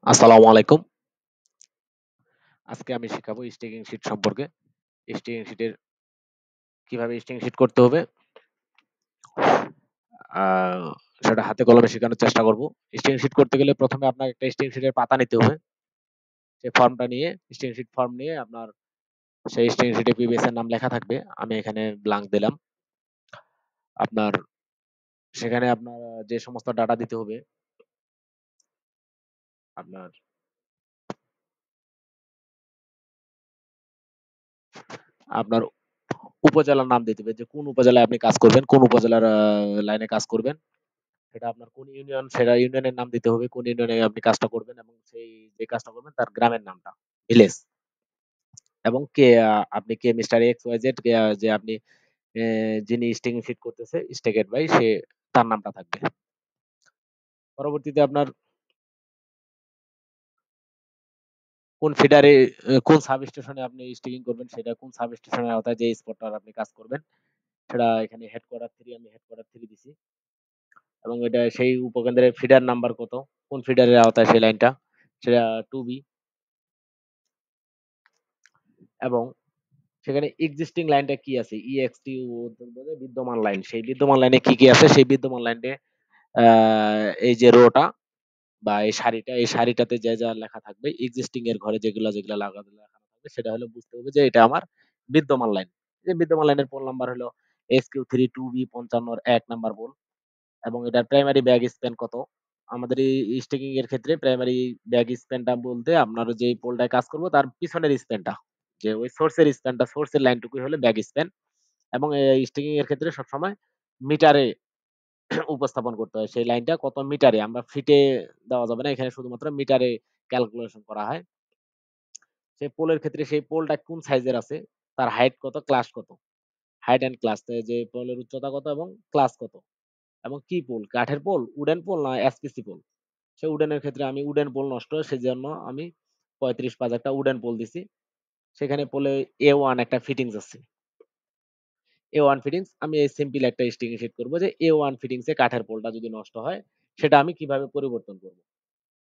আসসালামু আলাইকুম। আজকে আমি শিখাবো স্টেকিং শিট সম্পর্কে। স্টেকিং শিটের কিভাবে স্টেকিং শিট করতে হবে আ সেটা হাতে কলমে শেখানোর চেষ্টা করব। স্টেকিং শিট করতে গেলে ১ম এ আপনার একটা স্টেকিং শিটের পাতা নিতে হবে। সেই ফর্মটা নিয়ে স্টেকিং শিট ফর্ম নিয়ে আপনার সেই স্টেকিং শিটে প্রিভিয়াস এর নাম লেখা থাকবে। আমি এখানে ব্ল্যাংক দিলাম। আপনার সেখানে আপনার যে সমস্ত ডাটা দিতে হবে আপনার আপনার উপজেলার নাম দিতে হবে যে কোন উপজেলায় আপনি কাজ করবেন, কোন উপজেলার লাইনে কাজ করবেন। সেটা আপনার কোন ইউনিয়ন সেটা ইউনিয়নের নাম দিতে হবে, কোন ইউনিয়নে আপনি কাজটা করবেন এবং সেই যে কাজটা করবেন তার গ্রামের নামটা, ভিলেজ এবং কে আপনি কে মিস্টার এক্স ওয়াই জেড যে আপনি যিনি স্টেকিং ফিট করতেছে স্টেকেড বাই সে তার নামটা থাকবে। পরবর্তীতে আপনার কোন ফিডারে কোন সাব স্টেশনে আপনি স্টেকিং করবেন সেটা কোন সাব স্টেশনের আওতায় যে স্পটটার আপনি কাজ করবেন সেটা এখানে হেডকোয়ার্টার 3 আমি হেডকোয়ার্টার 3 দিছি এবং এটা সেই উপকেন্দ্রের ফিডার নাম্বার কত, কোন ফিডারের আওতায় সেই লাইনটা সেটা 2B এবং সেখানে এক্সিস্টিং লাইনটা কি আছে? EXT বলে বিদ্যমান লাইন। সেই বিদ্যমান লাইনে কি আছে? সেই বিদ্যমান লাইনে আ এই যে রোটা বা এই সারিটাতে যা লেখা থাকবে এক্সিস্টিং এর ঘরে যেগুলা লাগানো থাকবে সেটা হলো বুঝতে হবে যে এটা আমার বিদ্যমান লাইন। যে বিদ্যমান লাইনের পোল নাম্বার হলো SQ3 2B 55 এর ১ নাম্বার পোল এবং এটার প্রাইমারি ব্যাগ স্প্যান কত? আমাদের এই স্ট্যাকিং এর ক্ষেত্রে প্রাইমারি ব্যাগ স্প্যানটা বলতে আপনার যে পোলটায় কাজ করব তার পিছনের স্প্যানটা। যে ওই সোর্সের স্প্যানটা সোর্সের লাইনটুকুই হলো ব্যাগ স্প্যান এবং স্ট্যাকিং এর ক্ষেত্রে সবসময় মিটারে উপস্থাপন করতে হয়। সেই লাইনটা কত মিটারে আমরা ফিটে দেওয়া যাবে না। এখানে শুধুমাত্র মিটারে ক্যালকুলেশন করা হয়। সেই পোলের ক্ষেত্রে সেই পোলটা কোন সাইজের আছে, তার হাইট কত, ক্লাস কত। হাইট অ্যান্ড ক্লাস যে পোলের উচ্চতা কত এবং ক্লাস কত এবং কি পোল, কাঠের পোল, উডেন পোল না এসপিসি পোল। সে উডেনের ক্ষেত্রে আমি উডেন পোল নষ্ট সেজন্য আমি ৩৫ একটা উডেন পোল দিছি। সেখানে পোলে A1 একটা ফিটিংস আছে। A1 ফিটিংস আমি এই সিম্পল একটা স্টিকিং শিট করব যে A1 ফিটিংস এ কাঠের পোলটা যদি নষ্ট হয় সেটা আমি কিভাবে পরিবর্তন করব।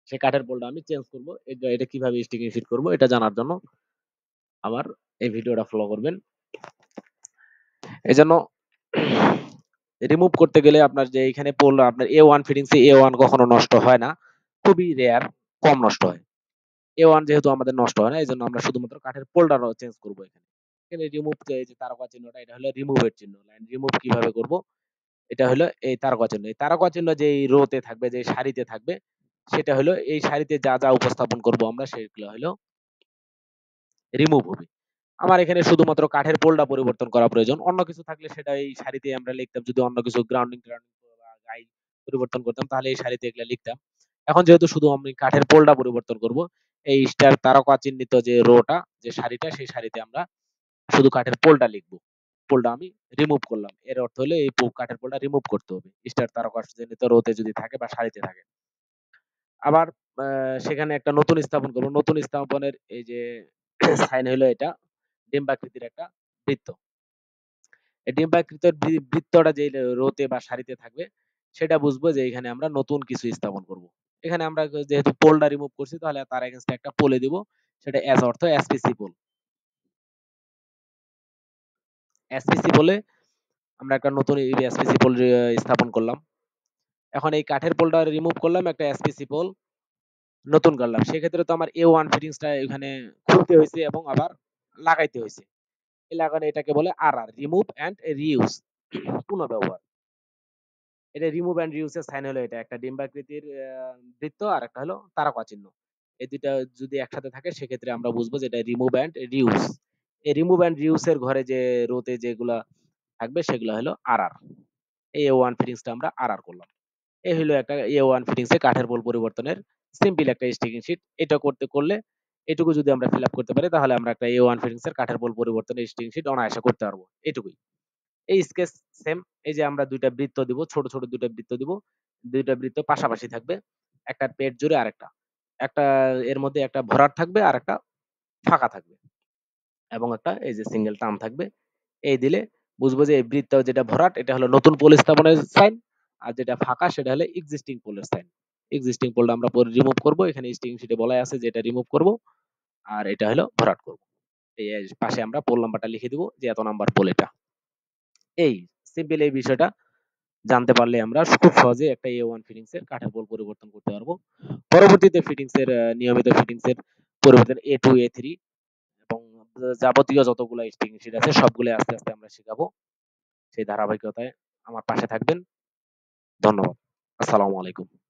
সেই কাঠের পোলটা আমি চেঞ্জ করব। এটা কিভাবে স্টিকিং শিট করব এটা জানার জন্য আমার এই ভিডিওটা ফলো করবেন। এজন্য রিমুভ করতে গেলে আপনার যে এখানে পোল আপনার A1 ফিটিংস এ A1 কখনো নষ্ট হয় না। খুবই রেয়ার, কম নষ্ট হয়। A1 যেহেতু আমাদের নষ্ট হয় না এজন্য আমরা শুধুমাত্র কাঠের পোলটা চেঞ্জ করব এখানে। এখানে রিমুভ যে তারকা চিহ্নটা এটা হলো রিমুভ এর চিহ্ন। লাইন রিমুভ কিভাবে করব? এটা হলো এই তারকা চিহ্ন। এই তারকা চিহ্ন যেই রোতে থাকবে, যে সারিতে থাকবে, সেটা হলো এই সারিতে যা উপস্থাপন করব আমরা সেগুলো হলো রিমুভ হবে। আমার এখানে শুধুমাত্র কাঠের পোলটা পরিবর্তন করা প্রয়োজন। অন্য কিছু থাকলে সেটা এই সারিতে আমরা লিখতাম। যদি অন্য কিছু গ্রাউন্ডিং বা গাই পরিবর্তন করতাম তাহলে এই সারিতে এগুলা লিখতাম। এখন যেহেতু শুধু আমি কাঠের পোলটা পরিবর্তন করব, এই স্টার তারকা চিহ্নিত যে রোটা, যে সারিটা, সেই সারিতে আমরা শুধু কাঠের পোলটা লিখব। পোলটা আমি রিমুভ করলাম। এর অর্থ হলো এই কাঠের পোলটা রিমুভ করতে হবে। স্টার তারকা চিহ্নিত রোতে যদি থাকে বা সারিতে থাকে। আবার আ সেখানে একটা নতুন স্থাপন করব। নতুন স্থাপনের এই যে সাইন হলো এটা ডিম্বাকৃতির একটা বৃত্ত। এই ডিম্বাকৃতির বৃত্তটা যে রোতে বা সারিতে থাকবে সেটা বুঝবো যে এখানে আমরা নতুন কিছু স্থাপন করব। এখানে আমরা যেহেতু পোলটা রিমুভ করছি তাহলে তার এগেইনস্ট একটা পোলে দিব। সেটা এস অর্থ এসপিসি পোল। এসপিসি পোলে আমরা একটা নতুন এসপিসি পোল স্থাপন করলাম। এখন এই কাঠের পোলটা রিমুভ করলাম, একটা এসপিসি পোল নতুন করলাম। সেক্ষেত্রে তো আমার A1 ফিটিংসটা এখানে খুলতে হইছে এবং আবার লাগাইতে হইছে। এই লাগানো এটাকে বলে আরআর, রিমুভ অ্যান্ড রিইউজ, পুনঃব্যবহার। এটা রিমুভ অ্যান্ড রিউজ এর সাইন হলো এটা একটা ডিম্বাকৃতির বৃত্ত আর একটা হলো তারকা চিহ্ন। এই দুইটা যদি একসাথে থাকে সেক্ষেত্রে আমরা বুঝবো যে এটা রিমুভ অ্যান্ড রিউজ। এই রিমুভ অ্যান্ড রিউজ এর ঘরে যে রোতে যেগুলা থাকবে সেগুলো হলো আরআর। এই A1 ফিটিংসটা আমরা আরআর করলাম। এই হলো একটা A1 ফিটিংস এ কাঠের পোল পরিবর্তনের সিম্পল একটা স্টিকিং শিট। এটা করলে এটুকু যদি আমরা ফিল আপ করতে পারি তাহলে আমরা একটা A1 ফিটিংস এর কাঠের পোল পরিবর্তনের স্টিকিং শিট অনায়াসে করতে পারবো। এটুকুই। এই স্কেচ সেম। এই যে আমরা ২ টা বৃত্ত দিব, ছোট ২ টা বৃত্ত দিব। ২ টা বৃত্ত পাশাপাশি থাকবে। একটা পেট জুড়ে আরেকটা। একটা এর মধ্যে একটা ভরাট থাকবে আরেকটা ফাঁকা থাকবে। এবং একটা এই যে সিঙ্গেল টার্ম থাকবে। এই দিলে বুঝবো যে এই বৃত্ত যেটা ভরাট এটা হলো নতুন পোল স্থাপনের সাইন আর যেটা ফাঁকা সেটা হলো এক্সিস্টিং পোলের সাইন। এক্সিস্টিং পোলটা আমরা পরে রিমুভ করব। এখানে স্ট্রিং শিটে বলাই আছে যে এটা রিমুভ করব, আর এটা হলো ভরাট করব। এই পাশে আমরা পোল নাম্বারটা লিখে দিব যে এত নাম্বার পোল এটা। এই সিম্পল এই বিষয়টা জানতে পারলে আমরা খুব সহজে একটা A1 ফিটিংস এর কাঠের পোল পরিবর্তন করতে পারবো। পরবর্তীতে ফিটিংস এর নিয়মিত ফিটিংস এর পরিবর্তন A2 A3 এবং যাবতীয় যতগুলো স্ট্রিং শিট আছে সবগুলো আস্তে আস্তে আমরা শেখাবো। সেই ধারাবাহিকতায় আমার পাশে থাকবেন। ধন্যবাদ। আসসালামু আলাইকুম।